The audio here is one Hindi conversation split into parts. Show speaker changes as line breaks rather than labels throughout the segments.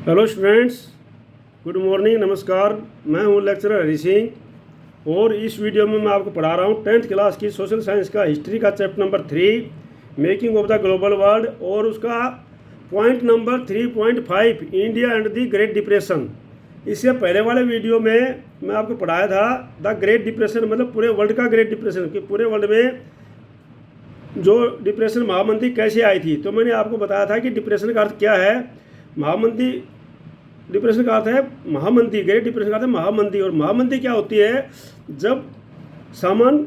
हेलो स्टूडेंट्स, गुड मॉर्निंग, नमस्कार। मैं हूं लेक्चरर हरी सिंह और इस वीडियो में मैं आपको पढ़ा रहा हूं 10th क्लास की सोशल साइंस का हिस्ट्री का chapter number 3 making of the global world और उसका point number 3.5 India and the great depression. इससे पहले वाले वीडियो में मैं आपको पढ़ाया था द ग्रेट डिप्रेशन मतलब पूरे वर्ल्ड का ग्रेट डिप्रेशन कि पूरे वर्ल्ड में जो डिप्रेशन महामंदी कैसे आई थी। तो मैंने आपको बताया था कि डिप्रेशन का अर्थ क्या है। महामंदी डिप्रेशन का अर्थ है महामंदी, ग्रेट डिप्रेशन का अर्थ है महामंदी। और महामंदी क्या होती है? जब सामान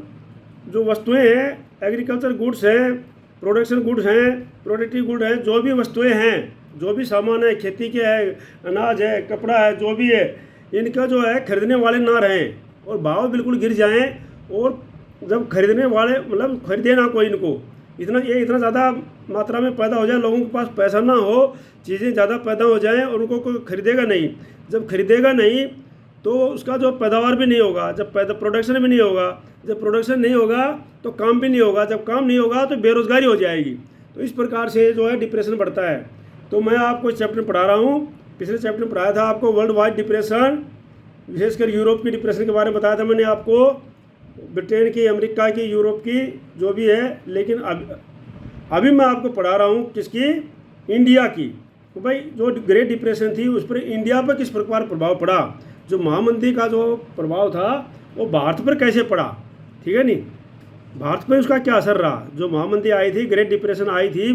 जो वस्तुएं हैं, एग्रीकल्चर गुड्स हैं, प्रोडक्शन गुड्स हैं, प्रोडक्टिव गुड हैं, जो भी वस्तुएं हैं, जो भी सामान है, खेती के है, अनाज है, कपड़ा है, जो भी है, इनका जो है खरीदने वाले ना रहें और भाव बिल्कुल गिर जाएं। और जब खरीदने वाले मतलब खरीदे ना कोई इनको, इतना ज़्यादा मात्रा में पैदा हो जाए, लोगों के पास पैसा ना हो, चीज़ें ज़्यादा पैदा हो जाएं और उनको कोई खरीदेगा नहीं। जब खरीदेगा नहीं तो उसका जो पैदावार भी नहीं होगा, जब प्रोडक्शन भी नहीं होगा, जब प्रोडक्शन नहीं होगा तो काम भी नहीं होगा, जब काम नहीं होगा तो बेरोज़गारी हो जाएगी। तो इस प्रकार से जो है डिप्रेशन बढ़ता है। तो मैं आपको इस चैप्टर में पढ़ा रहा हूँ। पिछले चैप्टर में पढ़ाया था आपको वर्ल्ड वाइड डिप्रेशन, विशेषकर यूरोप की डिप्रेशन के बारे में बताया था मैंने आपको, ब्रिटेन की, अमेरिका की, यूरोप की, जो भी है। लेकिन अभी मैं आपको पढ़ा रहा हूँ किसकी? इंडिया की। तो भाई जो ग्रेट डिप्रेशन थी उस पर इंडिया पर किस प्रकार प्रभाव पड़ा, जो महामंदी का जो प्रभाव था वो भारत पर कैसे पड़ा, ठीक है नहीं, भारत पर उसका क्या असर रहा। जो महामंदी आई थी, ग्रेट डिप्रेशन आई थी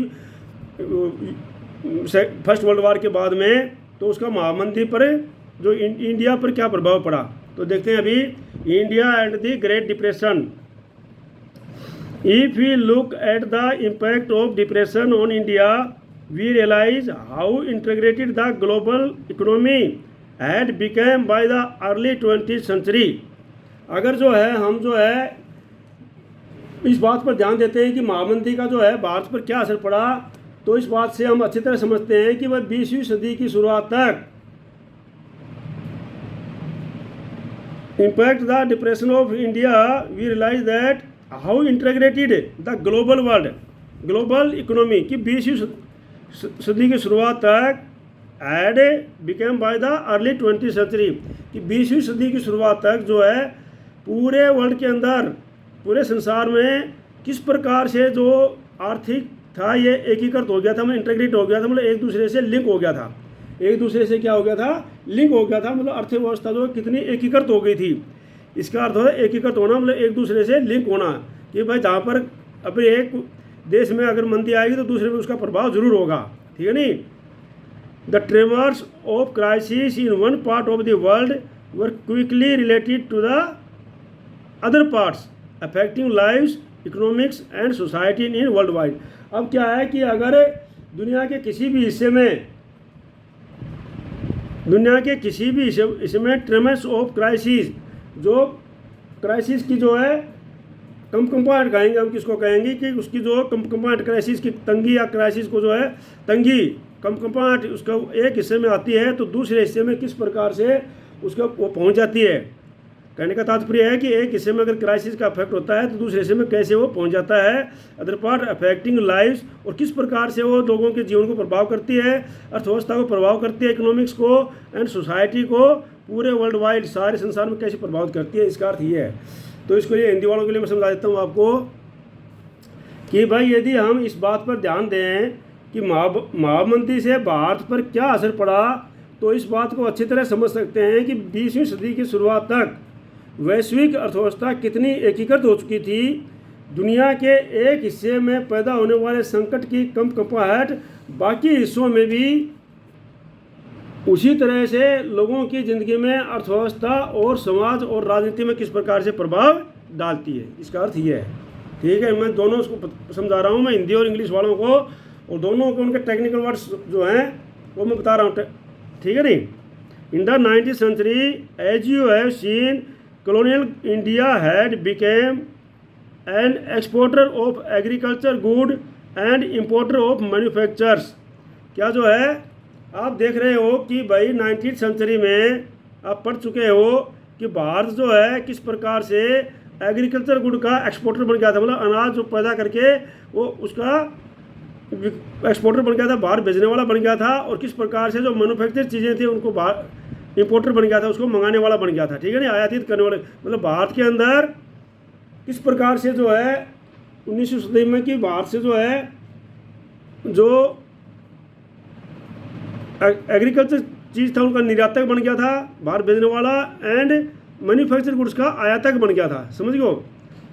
फर्स्ट वर्ल्ड वार के बाद में, तो उसका महामंदी पर जो इंडिया पर क्या प्रभाव पड़ा। तो देखते हैं अभी India and the great depression. If we look at the impact of depression on India, we realize how integrated the global economy had become by the early 20th century। अगर जो है हम जो है इस बात पर ध्यान देते हैं कि महामंदी का जो है भारत पर क्या असर पड़ा, तो इस बात से हम अच्छी तरह समझते हैं कि वह 20वीं सदी की शुरुआत तक impact the depression of India, we realize that how integrated the global world, global economy की 20वीं सदी की शुरुआत तक had became by the early 20th century कि 20वीं सदी की शुरुआत तक जो है पूरे वर्ल्ड के अंदर, पूरे संसार में किस प्रकार से जो आर्थिक था ये एकीकृत हो गया था, मतलब इंटीग्रेट हो गया था, मतलब एक दूसरे से लिंक हो गया था। एक दूसरे से क्या हो गया था? लिंक हो गया था, मतलब अर्थव्यवस्था जो कितनी एकीकृत हो गई थी। इसका अर्थ है एकीकृत होना मतलब एक दूसरे से लिंक होना, कि भाई जहाँ पर अभी एक देश में अगर मंदी आएगी तो दूसरे में उसका प्रभाव जरूर होगा, ठीक है नहीं। The tremors of crisis in one part of the world were quickly related to the other parts affecting lives, economics and society in worldwide. अब क्या है कि अगर दुनिया के किसी भी हिस्से में इसमें ट्रेमर्स ऑफ क्राइसिस, जो क्राइसिस की जो है कंपाउंड कहेंगे हम, किसको कहेंगे कि उसकी जो कंपाउंड क्राइसिस की तंगी या क्राइसिस को जो है तंगी कंपाउंड उसका एक हिस्से में आती है तो दूसरे हिस्से में किस प्रकार से उसका वो पहुंच जाती है। कहने का तात्पर्य है कि एक हिस्से में अगर क्राइसिस का इफेक्ट होता है तो दूसरे हिस्से में कैसे वो पहुंच जाता है, अदर पार्ट अफेक्टिंग लाइव्स, और किस प्रकार से वो लोगों के जीवन को प्रभाव करती है, अर्थव्यवस्था को प्रभाव करती है, इकोनॉमिक्स को एंड सोसाइटी को, पूरे वर्ल्ड वाइड सारे संसार में कैसे प्रभावित करती है। इसका अर्थ ये है। तो इसको लिए हिंदी वालों के लिए मैं समझा देता हूँ आपको कि भाई यदि हम इस बात पर ध्यान दें कि महामंदी से भारत पर क्या असर पड़ा, तो इस बात को अच्छी तरह समझ सकते हैं कि 20वीं सदी की शुरुआत तक वैश्विक अर्थव्यवस्था कितनी एकीकृत हो चुकी थी। दुनिया के एक हिस्से में पैदा होने वाले संकट की कंपकंपाहट बाकी हिस्सों में भी उसी तरह से लोगों की ज़िंदगी में, अर्थव्यवस्था और समाज और राजनीति में किस प्रकार से प्रभाव डालती है। इसका अर्थ ये है, ठीक है। मैं दोनों को समझा रहा हूँ, मैं हिंदी और इंग्लिश वालों को, और दोनों के उनके टेक्निकल वर्ड्स जो हैं वो मैं बता रहा हूँ, ठीक है नहीं। In the 19th century, as you have seen, colonial India had became an exporter of agriculture good and importer of manufactures। क्या जो है आप देख रहे हो कि भाई 19th सेंचुरी में आप पढ़ चुके हो कि भारत जो है किस प्रकार से एग्रीकल्चर गुड का एक्सपोर्टर बन गया था, मतलब अनाज जो पैदा करके वो उसका एक्सपोर्टर बन गया था, बाहर भेजने वाला बन गया था, और किस प्रकार से जो मैन्युफैक्चर चीज़ें थी उनको बाहर इंपोर्टर बन गया था, उसको मंगाने वाला बन गया था, ठीक है ना, आयातित करने वाले। मतलब भारत के अंदर किस प्रकार से जो है 19वीं शताब्दी में कि भारत से जो है जो एग्रीकल्चर चीज़ था उनका निर्यातक बन गया था, बाहर भेजने वाला, एंड मैन्युफैक्चर गुड्स का आयातक बन गया था, समझ गए।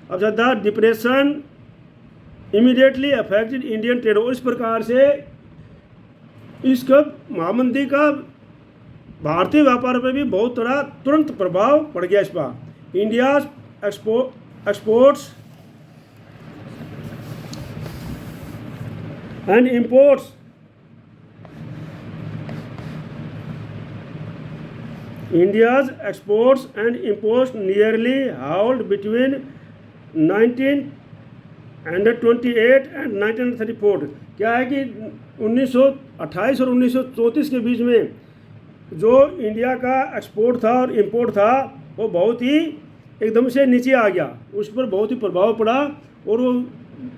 अब the depression immediately affected Indian trade, और इस प्रकार से इसका महामंदी का भारतीय व्यापार पर भी बहुत बड़ा तुरंत प्रभाव पड़ गया इस पर। India exports and imports India's exports and imports nearly halved between 1928 and 1934। क्या है कि 1928 और 1934 के बीच में जो इंडिया का एक्सपोर्ट था और इंपोर्ट था वो बहुत ही एकदम से नीचे आ गया, उस पर बहुत ही प्रभाव पड़ा और वो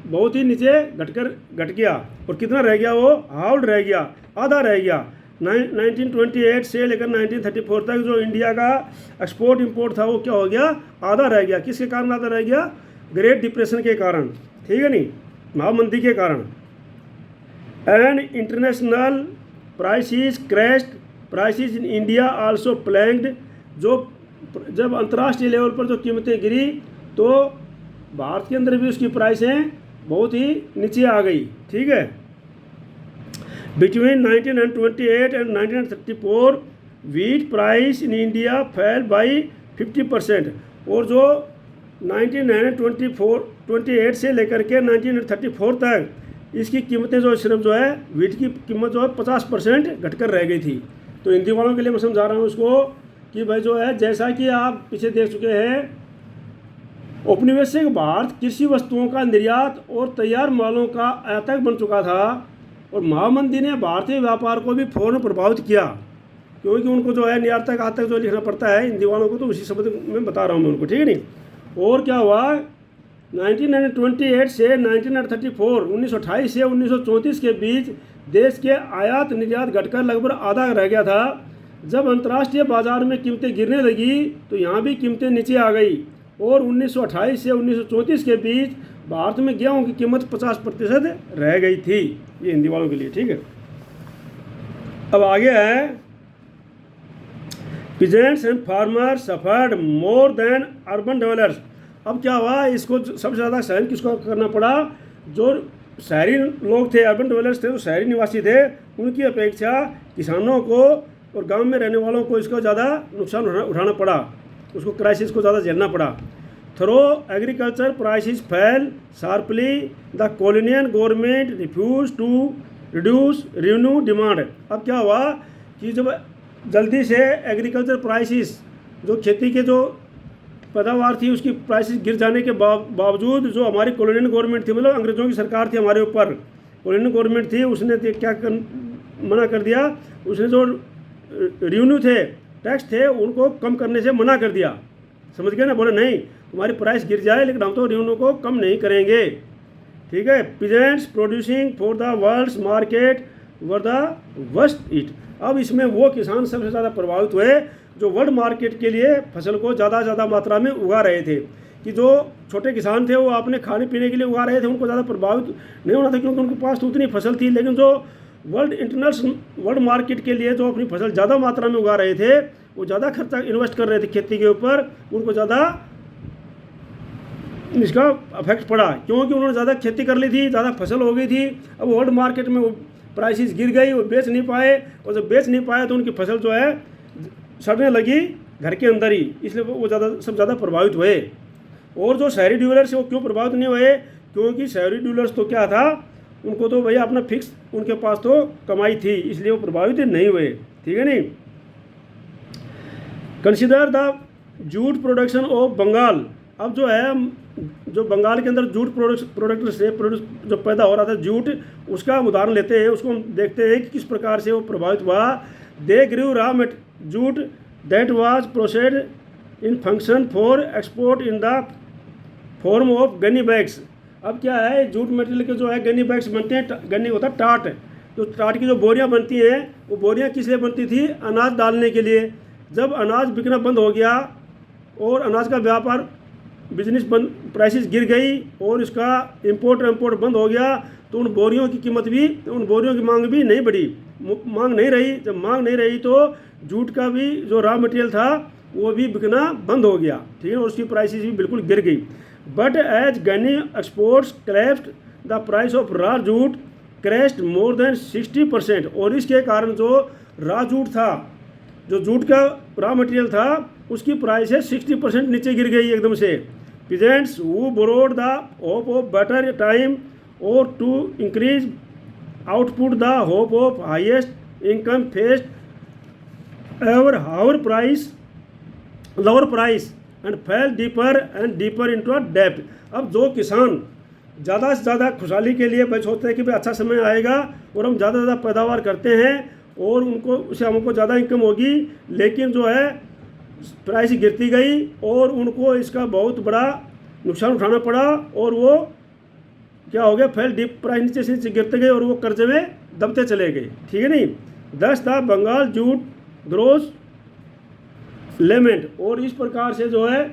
बहुत ही नीचे घट गया। और कितना रह गया, वो हाल्ड रह गया, आधा रह गया। 1928 से लेकर 1934 तक जो इंडिया का एक्सपोर्ट इंपोर्ट था वो क्या हो गया, आधा रह गया। किसके कारण आधा रह गया, ग्रेट डिप्रेशन के कारण, ठीक है नहीं, महामंदी के कारण। And international prices crashed, prices in India also plunged, जो जब अंतर्राष्ट्रीय लेवल पर जो कीमतें गिरी तो भारत के अंदर भी उसकी प्राइसें बहुत ही नीचे आ गई, ठीक है। Between 1928 and 1934 wheat price in India fell by 50%, और जो 1928 से लेकर के 1934 तक इसकी कीमतें जो सिर्फ जो है वीट की कीमत जो है 50% घटकर रह गई थी। तो हिंदी वालों के लिए मैं समझा रहा हूँ उसको कि भाई जो है, जैसा कि आप पीछे देख चुके हैं, औपनिवेशिक भारत कृषि वस्तुओं का निर्यात और तैयार मालों का आयातक बन चुका था, और महामंदी ने भारतीय व्यापार को भी फौरन प्रभावित किया, क्योंकि उनको जो है निर्यातक आयातक जो लिखना पड़ता है हिंदी वालों को, तो उसी शब्द में बता रहा हूँ मैं उनको, ठीक है नहीं। और क्या हुआ, 1928 से 1934 1928 से 1934 के बीच देश के आयात निर्यात घटकर लगभग आधा रह गया था। जब अंतर्राष्ट्रीय बाजार में कीमतें गिरने लगी तो यहाँ भी कीमतें नीचे आ गई, और 1928 से 1934 के बीच भारत में गेहूं की कीमत 50% रह गई थी। ये हिंदी वालों के लिए, ठीक है। अब आगे है, peasants and farmer suffered more than urban developers. अब क्या हुआ, इसको सबसे ज़्यादा सहन किसको करना पड़ा, जो शहरी लोग थे, अर्बन डेवलपर्स थे, जो शहरी निवासी थे, उनकी अपेक्षा किसानों को और गांव में रहने वालों को इसका ज़्यादा नुकसान उठाना पड़ा, उसको क्राइसिस को ज़्यादा झेलना पड़ा। Through agriculture prices fell sharply, the colonial government refuse to reduce revenue demand. अब क्या हुआ कि जब जल्दी से एग्रीकल्चर प्राइसेस, जो खेती के जो पैदावार थी उसकी प्राइसेस गिर जाने के बावजूद जो हमारी कॉलोनियल गवर्नमेंट थी, मतलब अंग्रेज़ों की सरकार थी हमारे ऊपर, कॉलोनियल गवर्नमेंट थी, उसने मना कर दिया, उसने जो रेवेन्यू थे, टैक्स थे, उनको कम करने से मना कर दिया, समझ गए ना। बोले नहीं, तुम्हारी प्राइस गिर जाए लेकिन हम तो रेवेन्यू को कम नहीं करेंगे, ठीक है। Peasants producing for the world's market were the worst hit. अब इसमें वो किसान सबसे ज़्यादा प्रभावित हुए जो वर्ल्ड मार्केट के लिए फसल को ज़्यादा मात्रा में उगा रहे थे, कि जो छोटे किसान थे वो अपने खाने पीने के लिए उगा रहे थे, उनको ज़्यादा प्रभावित नहीं होना था क्योंकि उनके पास तो उतनी फसल थी। लेकिन जो वर्ल्ड मार्केट के लिए जो अपनी फसल ज़्यादा मात्रा में उगा रहे थे, वो ज़्यादा खर्चा इन्वेस्ट कर रहे थे खेती के ऊपर, उनको ज़्यादा इसका अफेक्ट पड़ा, क्योंकि उन्होंने ज़्यादा खेती कर ली थी, ज़्यादा फसल हो गई थी। अब वर्ल्ड मार्केट में वो प्राइसेस गिर गई, वो बेच नहीं पाए, और जब बेच नहीं पाए तो उनकी फसल जो है सड़ने लगी घर के अंदर ही, इसलिए वो ज़्यादा प्रभावित हुए। और जो शहरी डीलर्स वो क्यों प्रभावित नहीं हुए, क्योंकि शहरी डीलर्स तो क्या था, उनको तो भैया अपना फिक्स, उनके पास तो कमाई थी, इसलिए वो प्रभावित नहीं हुए, ठीक है नहीं। Consider the jute production of Bengal. अब जो है, जो बंगाल के अंदर जूट प्रोडक्ट से जो पैदा हो रहा था जूट, उसका हम उदाहरण लेते हैं, उसको हम देखते हैं कि किस प्रकार से वो प्रभावित हुआ। They grew raw jute that was processed in function for export in the form of gunny bags. अब क्या है, जूट मटेरियल के जो है गन्नी बैग्स बनते हैं, गन्नी होता है टाट, तो टाट की जो बोरियां बनती हैं वो बोरियां किस लिए बनती थी, अनाज डालने के लिए। जब अनाज बिकना बंद हो गया और अनाज का व्यापार बिजनेस बंद, प्राइसेस गिर गई और इसका इंपोर्ट बंद हो गया, तो उन बोरियों की कीमत भी, उन बोरियों की मांग भी नहीं बढ़ी, मांग नहीं रही। जब मांग नहीं रही तो जूट का भी जो रॉ मटेरियल था वो भी बिकना बंद हो गया, ठीक है, और उसकी प्राइसेस भी बिल्कुल गिर गई। But as gunny exports collapsed the price of raw jute crashed more than 60%, और इसके कारण जो रॉ जूट था, जो जूट का रॉ मटेरियल था, उसकी प्राइस है 60% नीचे गिर गई एकदम से। Peasants who borrowed the hope of better time और to increase output the hope of highest income faced ever however price lower price and fell deeper and deeper into a डेब्ट। अब जो किसान ज़्यादा से ज़्यादा खुशहाली के लिए बस होते हैं कि भाई अच्छा समय आएगा और हम ज़्यादा से ज़्यादा पैदावार करते हैं और उनको उससे हमको ज़्यादा इनकम होगी, लेकिन जो है प्राइस गिरती गई और उनको इसका बहुत बड़ा नुकसान उठाना पड़ा और वो क्या हो गया, फेल डीप, प्राइस नीचे से नीचे गिरते गए और वो कर्जे में दबते चले गए, ठीक है नहीं। दस था बंगाल जूट ग्रोस लेमेंट, और इस प्रकार से जो है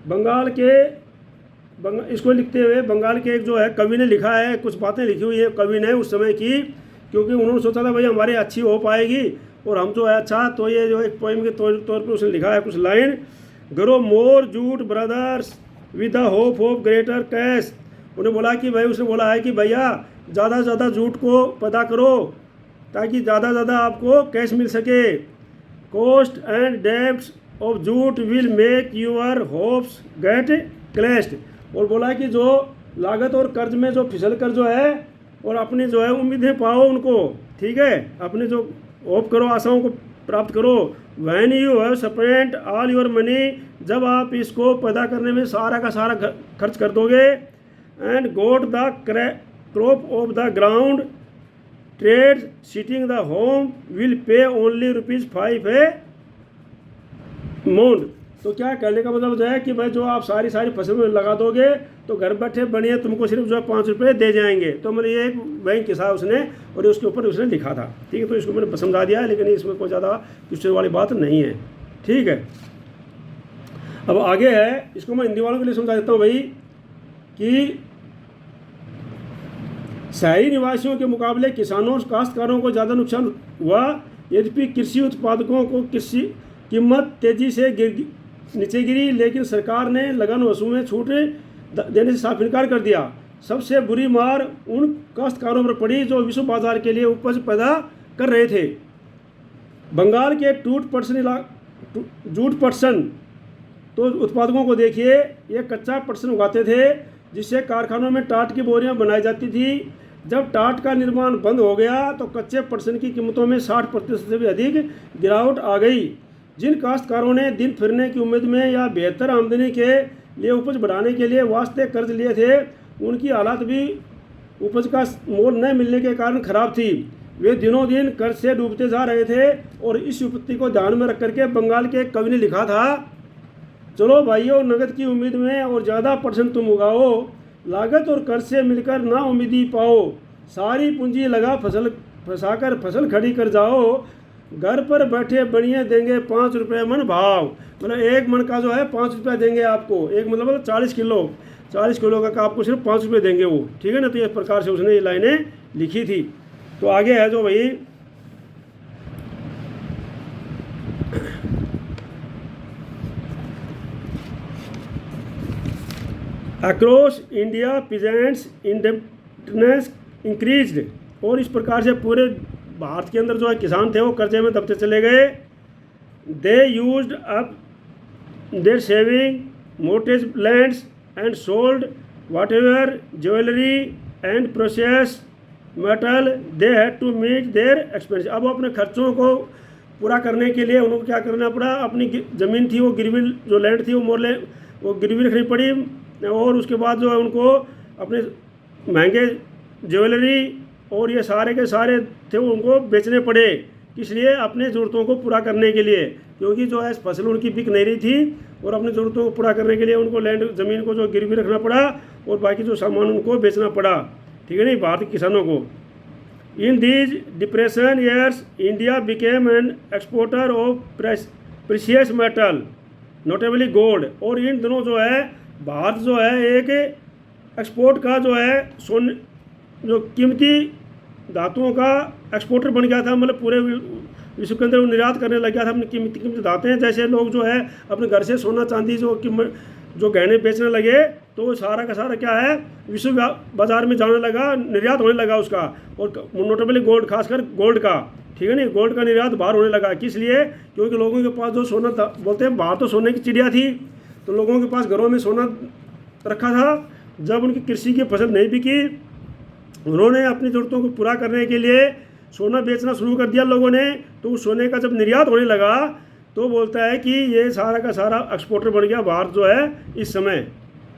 बंगाल के इसको लिखते हुए बंगाल के एक जो है कवि ने लिखा है, कुछ बातें लिखी हुई है कवि ने उस समय की, क्योंकि उन्होंने सोचा था भाई हमारी अच्छी हो पाएगी और हम जो है अच्छा, तो ये जो एक पोइम के तौर पर उसने लिखा है कुछ line, grow more jute brothers with the hope of greater cash. उन्हें बोला कि भाई, उसने बोला है कि भैया ज़्यादा से ज़्यादा जूट को पैदा करो ताकि ज़्यादा से ज़्यादा आपको कैश मिल सके। Cost and debts of jute will make your hopes get clashed, और बोला कि जो लागत और कर्ज में जो फिसल कर जो है और अपनी जो है उम्मीदें पाओ उनको, ठीक है, अपने जो होप करो, आशाओं को प्राप्त करो। When you have spent all your money, जब आप इसको पैदा करने में सारा का सारा खर्च कर दोगे, and goat the crop of the ground, trade sitting the home will pay only ₹5 A mode. तो क्या कहने का मतलब जो है कि भाई जो आप सारी फसल में लगा दोगे तो घर बैठे बढ़िया तुमको सिर्फ जो है ₹5 दे जाएंगे। तो मैंने ये एक बैंक किसा उसने और उसके ऊपर उसने लिखा था, ठीक है, तो इसको मैंने समझा दिया है, लेकिन इसमें कोई ज़्यादा क्वेश्चन वाली बात नहीं है, ठीक है। अब आगे है, इसको मैं हिंदी वालों के लिए समझा देता हूँ भाई कि शहरी निवासियों के मुकाबले किसानों और काश्तकारों को ज़्यादा नुकसान हुआ, यद्यपि कृषि उत्पादकों को कृषि कीमत तेज़ी से नीचे गिरी, लेकिन सरकार ने लगन वसूल में छूट देने से साफ इनकार कर दिया। सबसे बुरी मार उन काश्तकारों पर पड़ी जो विश्व बाजार के लिए उपज पैदा कर रहे थे। बंगाल के जूट पटसन तो उत्पादकों को देखिए, ये कच्चा पटसन उगाते थे जिससे कारखानों में टाट की बोरियां बनाई जाती थी। जब टाट का निर्माण बंद हो गया तो कच्चे पटसन की कीमतों में 60% से भी अधिक गिरावट आ गई। जिन काश्तकारों ने दिन फिरने की उम्मीद में या बेहतर आमदनी के लिए उपज बढ़ाने के लिए वास्ते कर्ज लिए थे, उनकी हालत भी उपज का मोल न मिलने के कारण खराब थी। वे दिनों दिन कर्ज से डूबते जा रहे थे और इस विपत्ति को ध्यान में रख करके बंगाल के एक कवि ने लिखा था, चलो भाइयों नगद की उम्मीद में और ज़्यादा % तुम उगाओ, लागत और कर्ज से मिलकर ना उम्मीदी पाओ, सारी पूंजी लगा फंसाकर फसल खड़ी कर जाओ, घर पर बैठे बनिए देंगे ₹5 मन भाव। मतलब एक मन का जो है ₹5 देंगे आपको, एक मतलब 40 किलो का आपको सिर्फ ₹5 देंगे वो, ठीक है ना। तो इस प्रकार से उसने ये लाइनें लिखी थी। तो आगे है जो भाई across India peasants indebtedness increased, और इस प्रकार से पूरे भारत के अंदर जो है किसान थे वो कर्जे में दबते चले गए। They used up their saving mortgage lands and sold whatever jewellery and precious metal they had to meet their expense. अब वो अपने खर्चों को पूरा करने के लिए उनको क्या करना पड़ा, अपनी ज़मीन थी वो गिरवी, जो लैंड थी वो गिरवी रखनी पड़ी, और उसके बाद जो है उनको अपने महंगे ज्वेलरी और ये सारे के सारे थे उनको बेचने पड़े, इसलिए अपने ज़रूरतों को पूरा करने के लिए, क्योंकि जो है फसल उनकी बिक नहीं रही थी और अपनी ज़रूरतों को पूरा करने के लिए उनको लैंड ज़मीन को जो गिरवी रखना पड़ा और बाकी जो सामान उनको बेचना पड़ा, ठीक है नहीं, भारत के किसानों को। In these depression years India became an exporter of precious metal notably gold. और इन दिनों जो है भारत जो है एक एक्सपोर्ट का जो है सोने जो कीमती धातुओं का एक्सपोर्टर बन गया था, मतलब पूरे विश्व के अंदर वो निर्यात करने लग गया था अपनी कीमती धातुएं। जैसे लोग जो है अपने घर से सोना चांदी जो गहने बेचने लगे, तो वो सारा का सारा क्या है विश्व बाजार में जाने लगा, निर्यात होने लगा उसका, और नोटेबली गोल्ड, खासकर गोल्ड का, ठीक है नहीं, गोल्ड का निर्यात बाहर होने लगा। किस लिए? क्योंकि लोगों के पास जो सोना था, बोलते हैं बाहर तो सोने की चिड़िया थी, तो लोगों के पास घरों में सोना रखा था। जब उनकी कृषि की फसल नहीं बिकी, उन्होंने अपनी ज़रूरतों को पूरा करने के लिए सोना बेचना शुरू कर दिया लोगों ने। तो उस सोने का जब निर्यात होने लगा तो बोलता है कि ये सारा का सारा एक्सपोर्टर बन गया भारत जो है इस समय,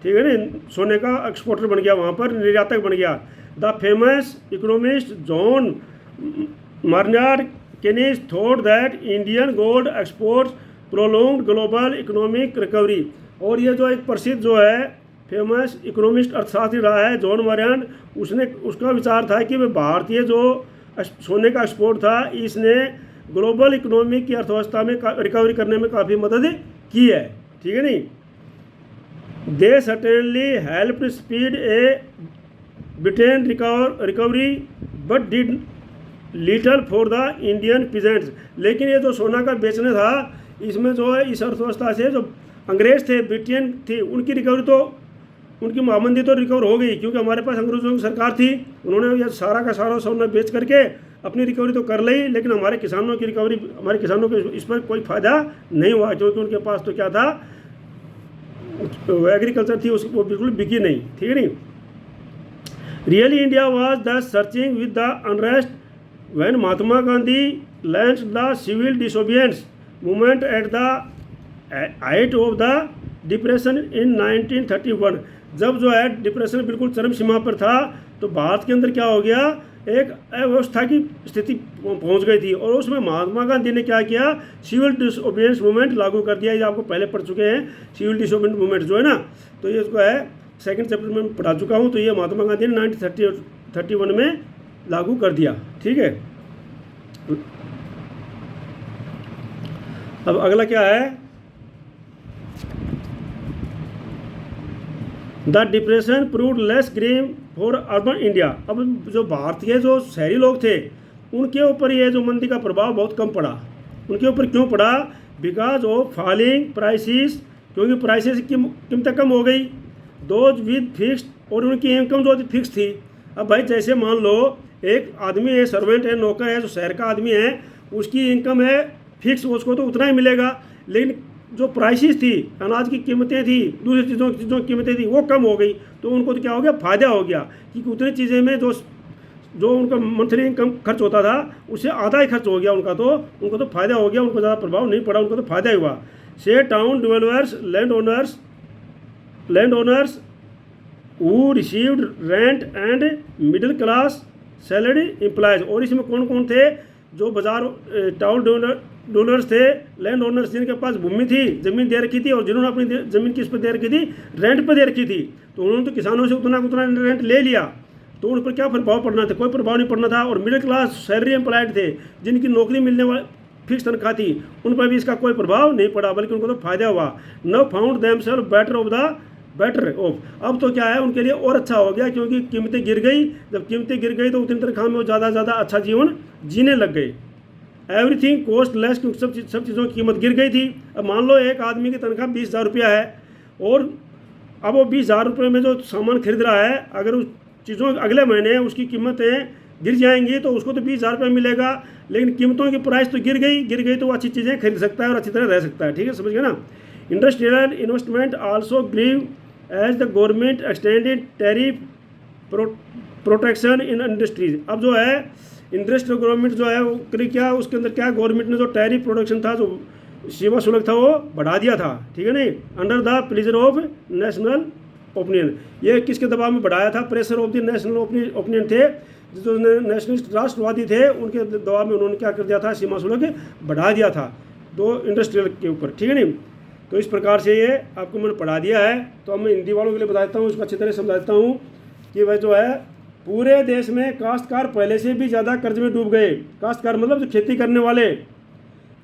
ठीक है ना, सोने का एक्सपोर्टर बन गया, वहाँ पर निर्यातक बन गया। The famous economist John Maynard Keynes thought that Indian gold exports prolonged global economic recovery. और ये जो एक प्रसिद्ध जो है फेमस इकोनॉमिस्ट अर्थशास्त्री रहा है जॉन मार्नार्ड, उसका विचार था कि भारतीय जो सोने का एक्सपोर्ट था इसने ग्लोबल इकोनॉमी की अर्थव्यवस्था में रिकवरी करने में काफ़ी मदद की है, ठीक है नहीं। They certainly help speed a Britain recovery but did little for the Indian peasants. लेकिन ये जो सोना का बेचने था, इसमें जो है इस अर्थव्यवस्था से जो अंग्रेज थे, ब्रिटेन थी, उनकी रिकवरी तो, उनकी मामंदी तो रिकवर हो गई, क्योंकि हमारे पास अंग्रेजों की सरकार थी, उन्होंने ये सारा का सारा सोना बेच करके अपनी रिकवरी तो कर ली। लेकिन हमारे किसानों की रिकवरी, हमारे किसानों को इस पर कोई फ़ायदा नहीं हुआ, क्योंकि उनके पास तो क्या था, एग्रीकल्चर थी, उसको बिल्कुल बिकी नहीं, ठीक है नहीं। Really India was the searching with the unrest when Mahatma Gandhi launched the civil disobedience movement at the height of the depression in 1931। जब जो है डिप्रेशन बिल्कुल चरम सीमा पर था, तो भारत के अंदर क्या हो गया, एक अव्यवस्था की स्थिति पहुंच गई थी। और उसमें महात्मा गांधी ने क्या किया, सिविल डिसोबियंस मूवमेंट लागू कर दिया। ये आपको पहले पढ़ चुके हैं, सिविल डिसोबियंस मूवमेंट जो है ना, तो ये इसको है सेकंड चैप्टर में पढ़ा चुका हूँ। तो ये महात्मा गांधी ने 1931 में लागू कर दिया, ठीक है। अब अगला क्या है, the depression proved less green for urban India. अब जो भारतीय जो शहरी लोग थे, उनके ऊपर ये जो मंदी का प्रभाव बहुत कम पड़ा। उनके ऊपर क्यों पड़ा? बिकॉज ऑफ फॉलिंग प्राइसेस, क्योंकि प्राइसेस की कीमतें कम हो गई। दोज विद फिक्स्ड, और उनकी इनकम जो फिक्स थी। अब भाई जैसे मान लो एक आदमी है, सर्वेंट है, नौकर है, जो शहर का आदमी है, उसकी इनकम है फिक्स, उसको तो उतना ही मिलेगा। लेकिन जो प्राइसेस थी, अनाज की कीमतें थी, दूसरी चीज़ों की कीमतें थी, वो कम हो गई। तो उनको तो क्या हो गया, फ़ायदा हो गया, क्योंकि उतनी चीज़ें में जो उनका मंथली इनकम खर्च होता था, उससे आधा ही खर्च हो गया उनका, तो उनको तो फ़ायदा हो गया, उनको ज़्यादा प्रभाव नहीं पड़ा, उनको तो फ़ायदा ही हुआ। से town developers, land owners who received rent and middle class salary employees. और इसमें कौन कौन थे? जो बाजार टाउन डोनर्स थे, लैंड ओनर्स, जिनके पास भूमि थी, ज़मीन दे रखी थी, और जिन्होंने अपनी ज़मीन किस पर दे रखी थी, रेंट पर दे रखी थी, तो उन्होंने तो किसानों से उतना रेंट ले लिया, तो उन पर क्या प्रभाव पड़ना था? कोई प्रभाव नहीं पड़ना था। और मिडिल क्लास सैलरी एम्प्लॉयड थे, जिनकी नौकरी मिलने वाली फिक्स तनख्वाह थी, उन पर भी इसका कोई प्रभाव नहीं पड़ा, बल्कि उनको तो फायदा हुआ। Now found themselves better off. अब तो क्या है, उनके लिए और अच्छा हो गया, क्योंकि कीमतें गिर गई। जब कीमतें गिर गई तो उतनी तनख्वाह में वो ज़्यादा अच्छा जीवन जीने लग गए। एवरीथिंग कॉस्ट लेस, क्योंकि सब चीज़ों की कीमत गिर गई थी। अब मान लो एक आदमी की तनख्वाह 20,000 रुपया है, और अब वो 20,000 रुपये में जो सामान खरीद रहा है, अगर उस चीज़ों अगले महीने उसकी कीमतें गिर जाएंगी तो उसको तो 20,000 रुपये मिलेगा, लेकिन कीमतों की प्राइस तो गिर गई तो वो अच्छी चीज़ें खरीद सकता है और अच्छी तरह रह सकता है, ठीक है, समझ गए ना। Industrial investment also grew as the government extended tariff protection in industries. अब जो है इंडस्ट्रियल गवर्नमेंट जो है वो क्या, उसके अंदर क्या, गवर्नमेंट ने जो टैरिफ प्रोटेक्शन था, जो सीमा शुल्क था, वो बढ़ा दिया था, ठीक है नहीं, under the pleasure of national opinion. ये किसके दबाव में बढ़ाया था? Pressure of the national opinion थे, जो नेशनलिस्ट राष्ट्रवादी थे, उनके दबाव में उन्होंने क्या कर दिया था, सीमा शुल्क बढ़ा दिया था दो इंडस्ट्रियल के ऊपर, ठीक है नहीं। तो इस प्रकार से ये आपको मैंने पढ़ा दिया है। तो अब मैं हिंदी वालों के लिए बता देता हूँ, इसको अच्छी तरह समझा देता हूँ कि वह जो है पूरे देश में काश्तकार पहले से भी ज़्यादा कर्ज में डूब गए। काश्तकार मतलब जो खेती करने वाले,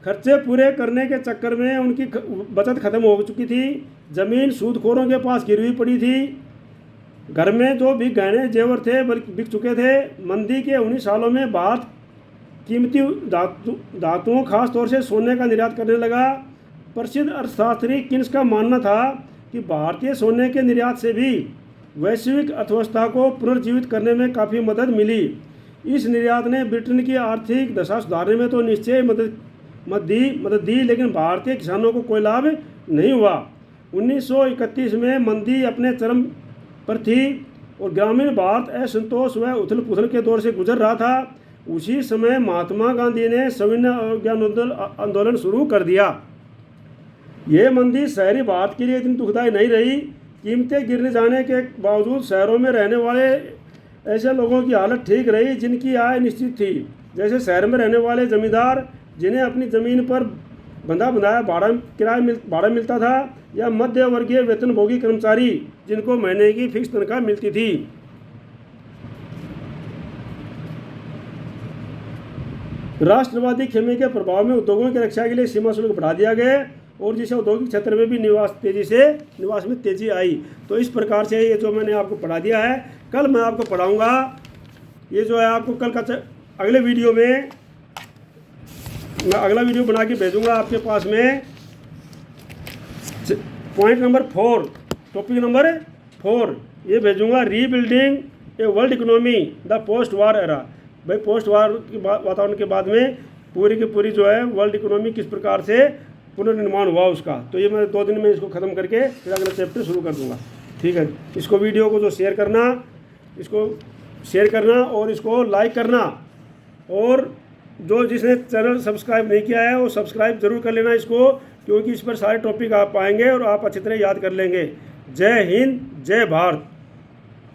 खर्चे पूरे करने के चक्कर में उनकी बचत खत्म हो चुकी थी, ज़मीन सूदखोरों के पास गिरवी पड़ी थी, घर में जो भी गहने जेवर थे बिक चुके थे। मंदी के 19 सालों में भारत कीमती धातुओं खास तौर से सोने का निर्यात करने लगा। प्रसिद्ध अर्थशास्त्री किन्स का मानना था कि भारतीय सोने के निर्यात से भी वैश्विक अर्थव्यवस्था को पुनर्जीवित करने में काफ़ी मदद मिली। इस निर्यात ने ब्रिटेन की आर्थिक दशा सुधारने में तो निश्चय मदद दी, लेकिन भारतीय किसानों को कोई लाभ नहीं हुआ। 1931 में मंदी अपने चरम पर थी और ग्रामीण भारत असंतोष व उथल पुथल के दौर से गुजर रहा था। उसी समय महात्मा गांधी ने सविनय अवज्ञा आंदोलन शुरू कर दिया। ये मंदी शहरी भारत के लिए इतनी दुखदायी नहीं रही। कीमतें गिरने जाने के बावजूद शहरों में रहने वाले ऐसे लोगों की हालत ठीक रही जिनकी आय निश्चित थी, जैसे शहर में रहने वाले जमींदार जिन्हें अपनी ज़मीन पर बंधा बनाया भाड़ा मिलता था, या मध्य वर्गीय वेतनभोगी कर्मचारी जिनको महीने की फिक्स तनख्वाह मिलती थी। राष्ट्रवादी खेमे के प्रभाव में उद्योगों की रक्षा के लिए सीमा शुल्क बढ़ा दिया गया और जिससे औद्योगिक क्षेत्र में भी निवास में तेजी आई। तो इस प्रकार से ये जो मैंने आपको पढ़ा दिया है, कल मैं आपको पढ़ाऊंगा। ये जो है आपको कल का अगले वीडियो में मैं अगला वीडियो बना के भेजूंगा आपके पास में। पॉइंट नंबर 4, टॉपिक नंबर 4 ये भेजूंगा, rebuilding a world economy the post war era. भाई पोस्ट वार वातावरण के बाद में पूरी की पूरी जो है वर्ल्ड इकोनॉमी किस प्रकार से पुनर्निर्माण हुआ उसका। तो ये मैं 2 दिन में इसको ख़त्म करके फिर अगला चैप्टर शुरू कर दूंगा। ठीक है, इसको वीडियो को जो शेयर करना, इसको शेयर करना और इसको लाइक करना, और जो जिसने चैनल सब्सक्राइब नहीं किया है वो सब्सक्राइब जरूर कर लेना इसको, क्योंकि इस पर सारे टॉपिक आप पाएंगे और आप अच्छी तरह याद कर लेंगे। जय हिंद, जय भारत।